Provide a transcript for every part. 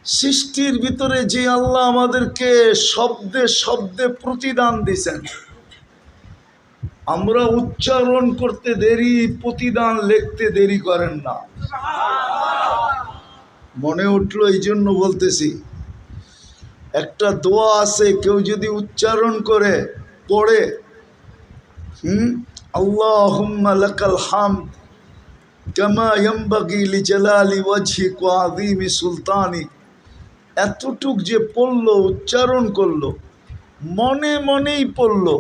সৃষ্টির ভিতরে যে আল্লাহ আমাদেরকে শব্দে শব্দে প্রতিদান দিছেন, আমরা উচ্চারণ করতে দেরি, প্রতিদান লিখতে দেরি করেন না। মনে উঠলো এই জন্য বলতেছি, একটা দোয়া আছে, কেউ যদি উচ্চারণ করে পড়ে, আল্লাহুম্মা লাকাল হামদ কামা ইয়ানবাগি লিজালালি ওয়াজহিক ওয়া আযীমি সুলতানিক, এতটুক যে পড়লো, উচ্চারণ করলো, মনে মনেই পড়লো,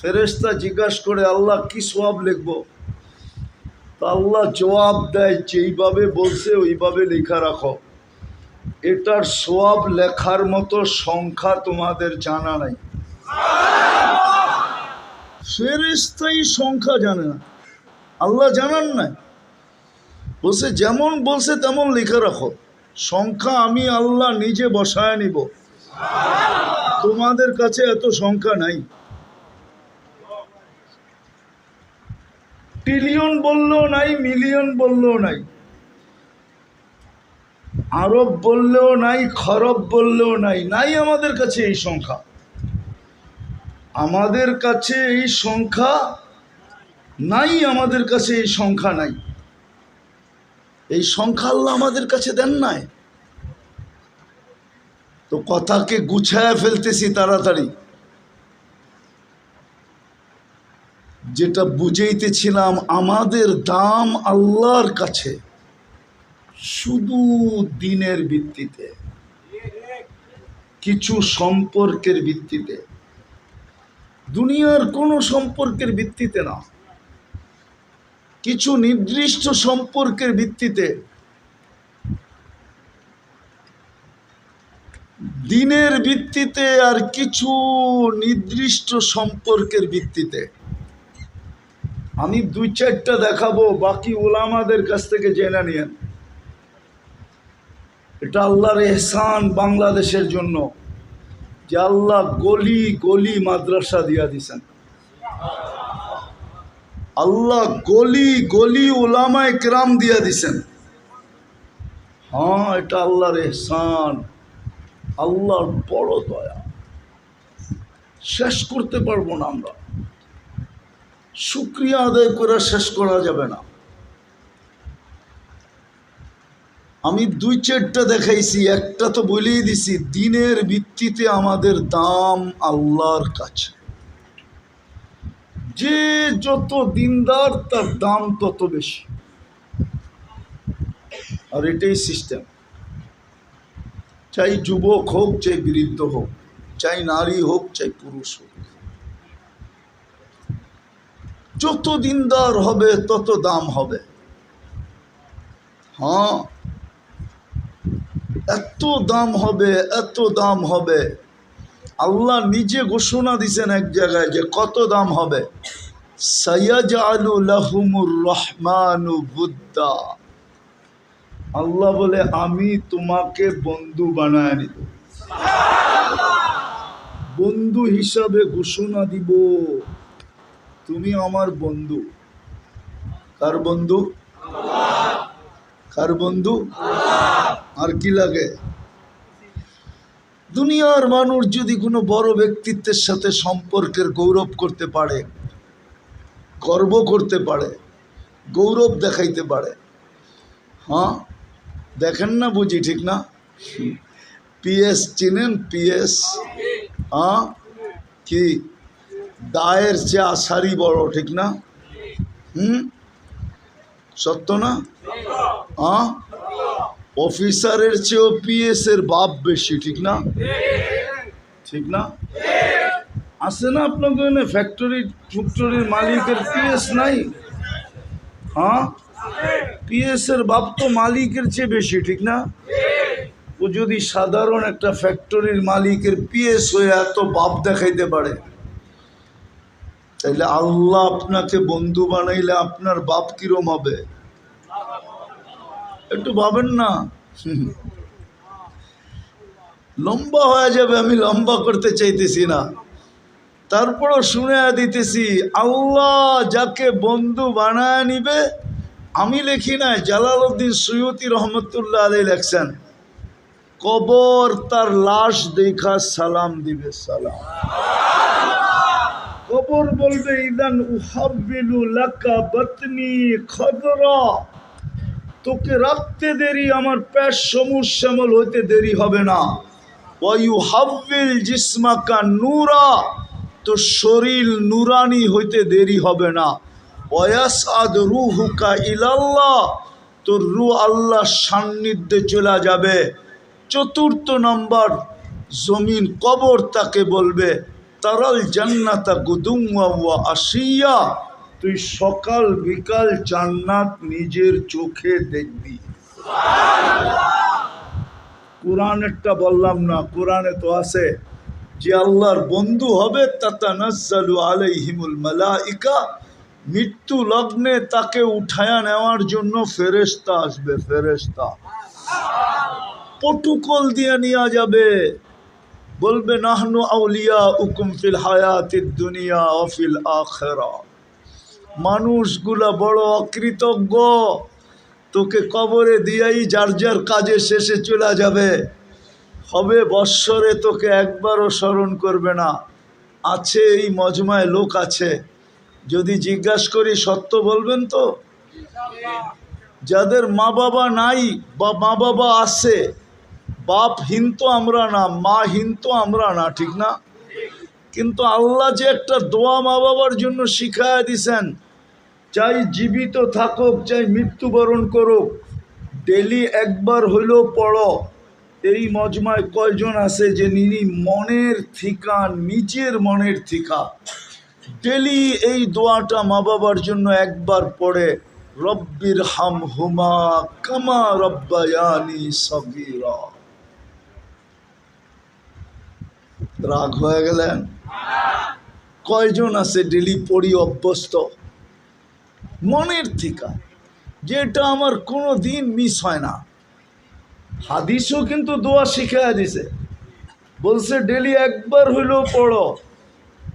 ফেরেশতা জিজ্ঞাসা করে আল্লাহ কি সওয়াব লিখবো? তা আল্লাহ জবাব দেয়, যেইভাবে বলছে ওইভাবে লেখা রাখো। এটার সওয়াব লেখার মতো সংখ্যা তোমাদের জানা নাই। ফেরেশতাই সংখ্যা জানে না, আল্লাহ জানান নাই। বলছে যেমন বলছে তেমন লেখা রাখো, সংখ্যা আমি আল্লাহ নিজে বসায় নিব, তোমাদের কাছে এত সংখ্যা নাই। ট্রিলিয়ন বললেও নাই, মিলিয়ন বললেও নাই, আরব বললেও নাই, খরব বললেও নাই, নাই আমাদের কাছে এই সংখ্যা। আমাদের কাছে এই সংখ্যা নাই, আমাদের কাছে এই সংখ্যা নাই। এই সংখ্যা আল্লাহ আমাদের কাছে দেন নাই। তো কথাকে গুছায়া ফেলতেছি তাড়াতাড়ি। যেটা বুঝাইতেছিলাম, আমাদের দাম আল্লাহর কাছে শুধু দিনের ভিত্তিতে, কিছু সম্পর্কের ভিত্তিতে, দুনিয়ার কোনো সম্পর্কের ভিত্তিতে না, কিছু নির্দিষ্ট সম্পর্কের ভিত্তিতে, দিনের ভিত্তিতে, আর কিছু নির্দিষ্ট সম্পর্কের ভিত্তিতে। আমি দুই চারটা দেখাবো, বাকি ওলামাদের কাছ থেকে জেনে নিয়েন। এটা আল্লাহর এহসান বাংলাদেশের জন্য, যে আল্লাহ গলি গলি মাদ্রাসা দিয়া দিছেন। আল্লাহ গলি গলি ওলামায়ে কেরাম দিয়া দিছেন। হ্যাঁ, এটা আল্লাহর এহসান, আল্লাহর বড় দয়া, শেষ করতে পারবো না আমরা, শুকরিয়া আদায় করে শেষ করা যাবে না। আমি দুই চারটা দেখাইছি, একটা তো বলেই দিছি, দিনের ভিত্তিতে আমাদের দাম আল্লাহর কাছে। যে যত দিনদার তার দাম তত বেশি, আর এটাই সিস্টেম। চাই যুবক হোক, চাই বৃদ্ধ হোক, চাই নারী হোক, চাই পুরুষ হোক, যত দিনদার হবে তত দাম হবে। হ্যাঁ, এত দাম হবে, এত দাম হবে। আল্লাহ নিজে ঘোষণা দিছেন এক জায়গায় যে কত দাম হবে। সায়াজআলু লাহুমুর রহমানু বুদ্দা, আল্লাহ বলে আমি তোমাকে বন্ধু বানায় নিব, বন্ধু হিসাবে ঘোষণা দিব, তুমি আমার বন্ধু। কার বন্ধু? কার বন্ধু? আর কি লাগে? দুনিয়ার মানুষ যদি কোনো বড় ব্যক্তিত্বের সাথে সম্পর্কের গৌরব করতে পারে, গর্ব করতে পারে, গৌরব দেখাইতে পারে, হ্যাঁ দেখেন না, বুঝি ঠিক না? পিএস চিনেন? পিএস, হ্যাঁ, কি দায়ের চেয়ে আশারি বড়, ঠিক না? সত্য না? হ্যাঁ, অফিসারের চেয়েও পিএস এর বাপ বেশি, ঠিক না? ঠিক না? আছে না আপনাদের ফ্যাক্টরির মালিকের পিএস নাই? হ্যাঁ, পিএস এর বাপ তো মালিকের চেয়ে বেশি, ঠিক না? ও যদি সাধারণ একটা ফ্যাক্টরির মালিকের পিএস হয়ে এত বাপ দেখাইতে পারে, তাইলে আল্লাহ আপনাকে বন্ধু বানাইলে আপনার বাপ কিরম হবে? একটু ভাবেন না। লম্বা হয়ে যাবে, আমি লম্বা করতে চাইতেছি না, তারপরও শুনে দিতেছি। আল্লাহ যাকে বন্ধু বানায় নিবে, আমি লেখি না, জালালউদ্দিন সুয়ুতি রহমতুল্লাহ আলাইহি লেখছেন, কবর তার লাশ দেখা সালাম দিবে, সালাম। কবর বলবে ইদান উহাব্বিলু লাকা বাতনি খদরা, তোকে রাখতে দেরি, আমার পেট সবুজ শ্যামল হইতে দেরি হবে না। ওয়ায়ুহাব্বিল জিসমাকা নূরা, তো শরীর নুরানি হইতে দেরি হবে না। ওয়ায়াসআদ রূহুকা ইলাল্লাহ, তোর রূহ আল্লাহর সান্নিধ্যে চলে যাবে। চতুর্থ নম্বর, জমিন কবর তাকে বলবে তারাল জান্নাতা গুদুওয়া ওয়া আশিয়া, তুই সকাল বিকাল জান্নাত নিজের চোখে দেখবি। কোরআনেরটা বললাম না, কোরআনে তো আছে যে আল্লাহর বন্ধু হবে তাতানাজ্জালু আলাইহিমুল মালাইকা, মৃত্যু লগ্নে তাকে উঠায়া নেওয়ার জন্য ফেরেশতা আসবে, ফেরেশতা প্রটোকল দিয়ে নিয়ে যাবে, বলবে নাহনু আউলিয়া উকুম ফিল হায়াতিদ দুনিয়া ও ফিল আখিরা। মানুষগুলা বড় অকৃতজ্ঞ, তোকে কবরে দিয়াই যার যার কাজে শেষে চলে যাবে, হবে বৎসরে তোকে একবারও স্মরণ করবে না। আছে এই মজমায় লোক আছে, যদি জিজ্ঞাসা করি সত্য বলবেন তো? যাদের মা বাবা নাই বা মা বাবা আছে, বাপহীন তো আমরা না, মাহীন তো আমরা না, ঠিক না? কিন্তু আল্লাহ যে একটা দোয়া মা বাবার জন্য শিখায়া দিছেন, চাই জীবিত থাকুক চাই মৃত্যুবরণ করুক, ডেলি একবার হইলেও পড়ো। এই মজমায় কয়জন আছে যে মনের থিকা, নিজের মনের থিকা ডেলি এই দোয়াটা মা বাবার জন্য একবার পড়ে, রব্বির হামহুমা কামা রব্বায়ানি সগীরা। রাগ হয়ে গেলেন? কয়জন আছে ডেলি পড়ি অভ্যস্ত মনের থিকা, যেটা আমার কোনো দিন মিস হয় না? হাদিসও কিন্তু দোয়া শিখাইয়া দিছে, বলছে ডেলি একবার হইলেও পড়ো,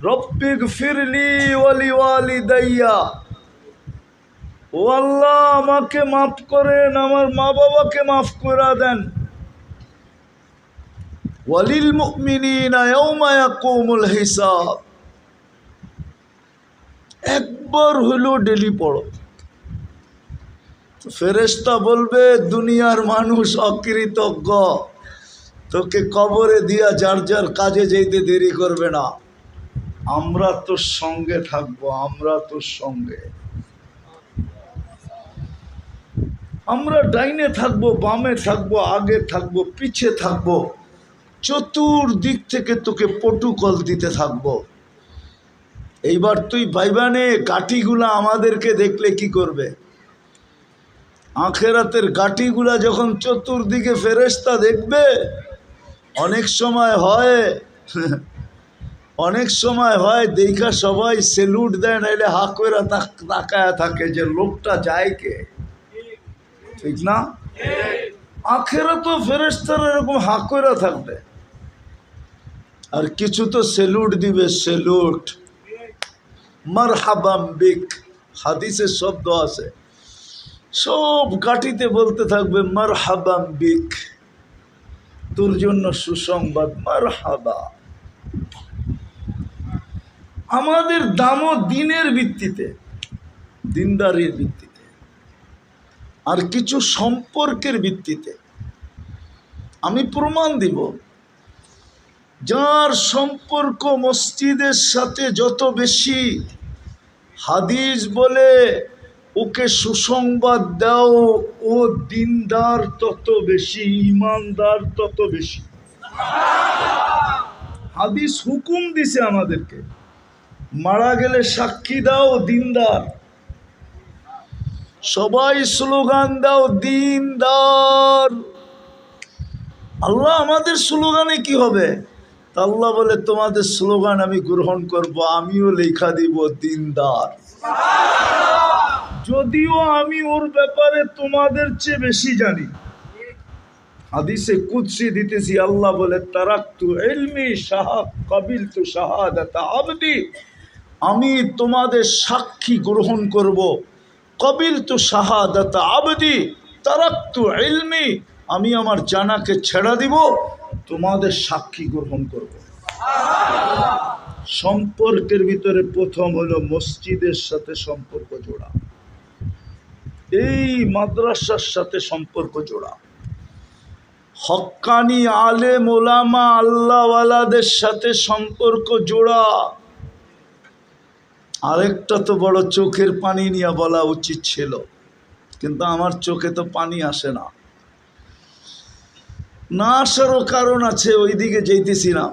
রব্বিগ ফিরলি ওয়ালি ওয়ালিদাইয়া, ও আল্লাহ আমাকে মাফ করেন, আমার মা বাবাকে মাফ করে দেন, ওয়ালিল মুমিনিনা ইয়াওমা ইয়াকুমুল হিসাব। একবার হইলেও ডেলি পড়ো। ফেরেশতা বলবে দুনিয়ার মানুষ অকৃতজ্ঞ, তোকে কবরে দিয়া যার যার কাজে যেতে দেরি করবে না। আমরা তোর সঙ্গে থাকবো, আমরা তোর সঙ্গে, আমরা ডাইনে থাকবো, বামে থাকবো, আগে থাকবো, পিছে থাকবো, চতুর্দিক থেকে তোকে প্রটোকল দিতে থাকবো। এইবার তুই ভাইবানে গাঠিগুলা আমাদেরকে দেখলে কি করবে? আখেরাতের গাঠিগুলা যখন চতুর্দিকে ফেরেশতা দেখবে, অনেক সময় হয় দেখা সবাই সেলুট দেয়, নাইলে হা করে তাকায়া থাকে যে লোকটা যায় কে, ঠিক না? আখেরাতেও ফেরেশতারা এরকম হা করে থাকবে, আর কিছু তো সেলুট দিবে, সেলুট, মারহাবাম বিক। হাদিসের শব্দ আছে, সব গাঠিতে বলতে থাকবে মারহাবাম বিক, তোর জন্য সুসংবাদ, মারহাবা। আমাদের দামও দিনের ভিত্তিতে, দিনদারির ভিত্তিতে, আর কিছু সম্পর্কের ভিত্তিতে। আমি প্রমাণ দিব, যার সম্পর্ক মসজিদের সাথে যত বেশি, হাদিস বলে ওকে সুসংবাদ দাও, ও দিনদার তত বেশি, ইমানদার তত বেশি। হাদিস হুকুম দিছে আমাদেরকে, মারা গেলে সাক্ষী দাও, দিনদার। সবাই স্লোগান দাও, দিনদার। আল্লাহ আমাদের স্লোগানে কি হবে? আল্লাহ বলে তোমাদের স্লোগান আমি গ্রহণ করব, আমিও লেখা দিব দিনদার, যদিও আমি ওর ব্যাপারে তোমাদের চেয়ে বেশি জানি। হাদিসে কুদসি দিতেছি, আল্লাহ বলে তারাকতু ইলমি কাবিলতু শাহাদাত আবদি, আমি তোমাদের সাক্ষী গ্রহণ করব, কাবিলতু শাহাদাত আবদি তারাকতু ইলমি, আমি আমার জানাকে ছেড়া দিব, তোমাদের সাক্ষী গ্রহণ করব। সম্পর্কের ভিতরে প্রথম হলো মসজিদের সাথে সম্পর্ক জোড়া, এই মাদ্রাসার সাথে সম্পর্ক জোড়া, হক্কানি আলেম ওলামা আল্লাহওয়ালাদের সাথে সম্পর্ক জোড়া। আরেকটা তো বড় চোখের পানি নিয়ে বলা উচিত ছিল, কিন্তু আমার চোখে তো পানি আসে না। না আসারও কারণ আছে, ওইদিকে যেতেছি না।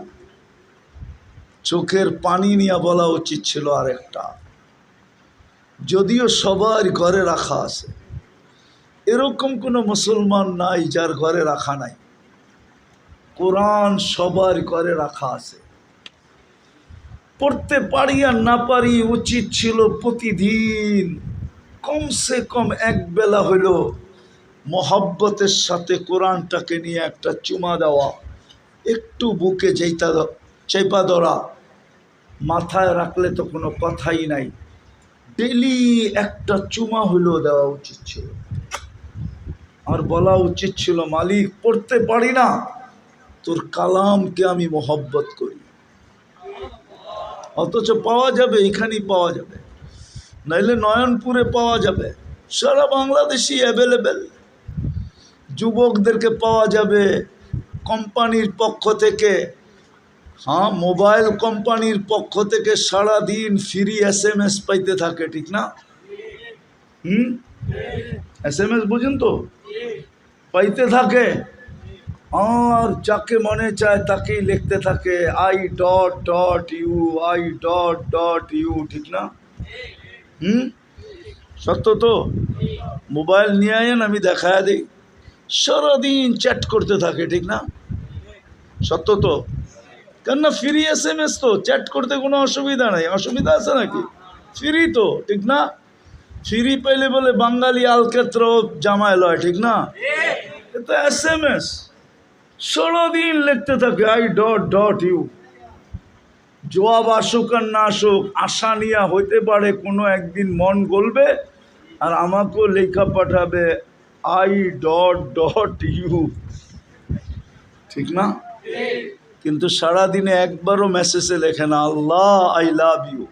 চোখের পানি নিয়ে বলা উচিত ছিল আরেকটা, যদিও সবার ঘরে রাখা আছে। এরকম কোনো মুসলমান নাই যার ঘরে রাখা নাই। কোরআন সবার ঘরে রাখা আছে। পড়তে পারি আর না পারি, উচিত ছিল প্রতিদিন কমসে কম এক বেলা হইল মহব্বতের সাথে কোরআনটাকে নিয়ে একটা চুমা দেওয়া, একটু বুকে চেপা ধরা, মাথায় রাখলে তো কোনো কথাই নাই। ডেলি একটা চুমা হইলেও দেওয়া উচিত ছিল। আর বলা উচিত ছিল, মালিক পড়তে পারি না, তোর কালামকে আমি মহব্বত করি। অথচ পাওয়া যাবে, এখানেই পাওয়া যাবে, নাইলে নয়নপুরে পাওয়া যাবে, সারা বাংলাদেশই অ্যাভেলেবেল। যুবকদেরকে পাওয়া যাবে কোম্পানির পক্ষ থেকে, হ্যাঁ মোবাইল কোম্পানির পক্ষ থেকে সারাদিন ফ্রি SMS পাইতে থাকে, ঠিক না? SMS বুঝেন তো, পাইতে থাকে। আর যাকে মনে চায় তাকেই লিখতে থাকে I.U, ঠিক না? সত্য তো? মোবাইল নিয়ে আয়েন, আমি দেখায় দিই, সারাদিন চ্যাট করতে থাকে, ঠিক না? সত্য তো? কেননা ফ্রি SMS তো, চ্যাট করতে কোনো অসুবিধা নাই। অসুবিধা আছে নাকি? ফ্রি তো, ঠিক না? ফ্রি পাইলে বলে বাঙালি আলকেত্র জামাই লয়, ঠিক না? এটা SMS সারাদিন লিখতে থাকে I.U। জবাব আসুক আর না আসুক, আশা নিয়া হইতে পারে কোনো একদিন মন গলবে আর আমাকেও লেখা পাঠাবে I.U, ঠিক না? কিন্তু সারাদিনে একবারও মেসেজে লেখে না আল্লাহ I লাভ ইউ।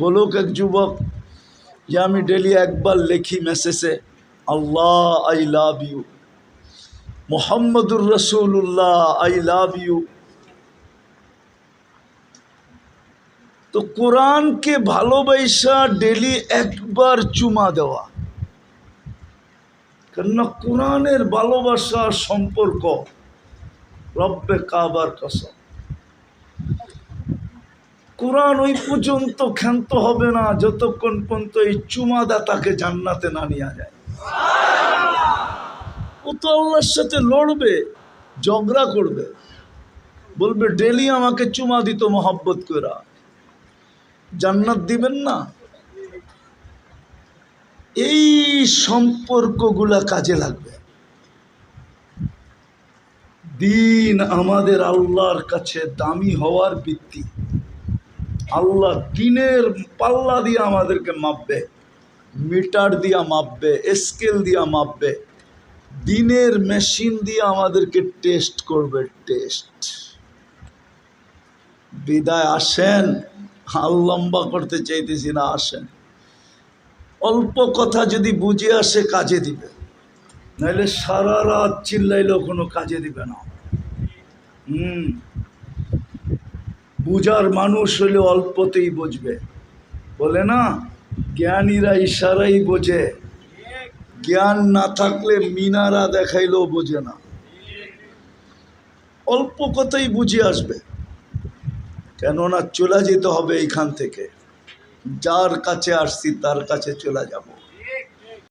বলুক এক যুবক যে আমি ডেলি একবার লেখি মেসেজে আল্লাহ I লাভ ইউ, মুহাম্মদুর রাসূলুল্লাহ I লাভ ইউ। তো কোরআনকে ভালোবাসা ডেলি একবার চুমা দেওয়া, কেননা কোরআনের ভালোবাসা সম্পর্ক রব্বে কাবার কসম। কোরআন ওই পর্যন্ত ক্ষান্ত হবে না যতক্ষণ পর্যন্ত এই চুমাদাতাকে জান্নাতে না নিয়ে যায়। ও তো আল্লাহর সাথে লড়বে, ঝগড়া করবে, বলবে ডেলি আমাকে চুমা দিত মহব্বত করা, জান্নাত দিবেন না? এই সম্পর্কগুলা কাজে লাগবে। দিন আমাদের আল্লাহর কাছে দামি হওয়ার ভিত্তি। আল্লাহ দিনের পাল্লা দিয়ে আমাদেরকে মাপবে, মিটার দিয়া মাপবে, স্কেল দিয়া মাপবে, দিনের মেশিন দিয়ে আমাদেরকে টেস্ট করবে। টেস্ট বিদায় আসেন, আর লম্বা করতে চাইতেছি না, আসেন। অল্প কথা যদি বুঝে আসে কাজে দিবে, নাহলে সারা রাত চিল্লাইলেও কোনো কাজে দিবে না। বুঝার মানুষ হলে অল্পতেই বুঝবে। বলে না, জ্ঞানীরা ইশারাই বোঝে, জ্ঞান না থাকলে মিনারা দেখাইলেও বোঝে না। অল্প কথাই বুঝে আসবে, কেননা চলে যেতে হবে এইখান থেকে। যার কাছে আসছি তার কাছে চলে যাব।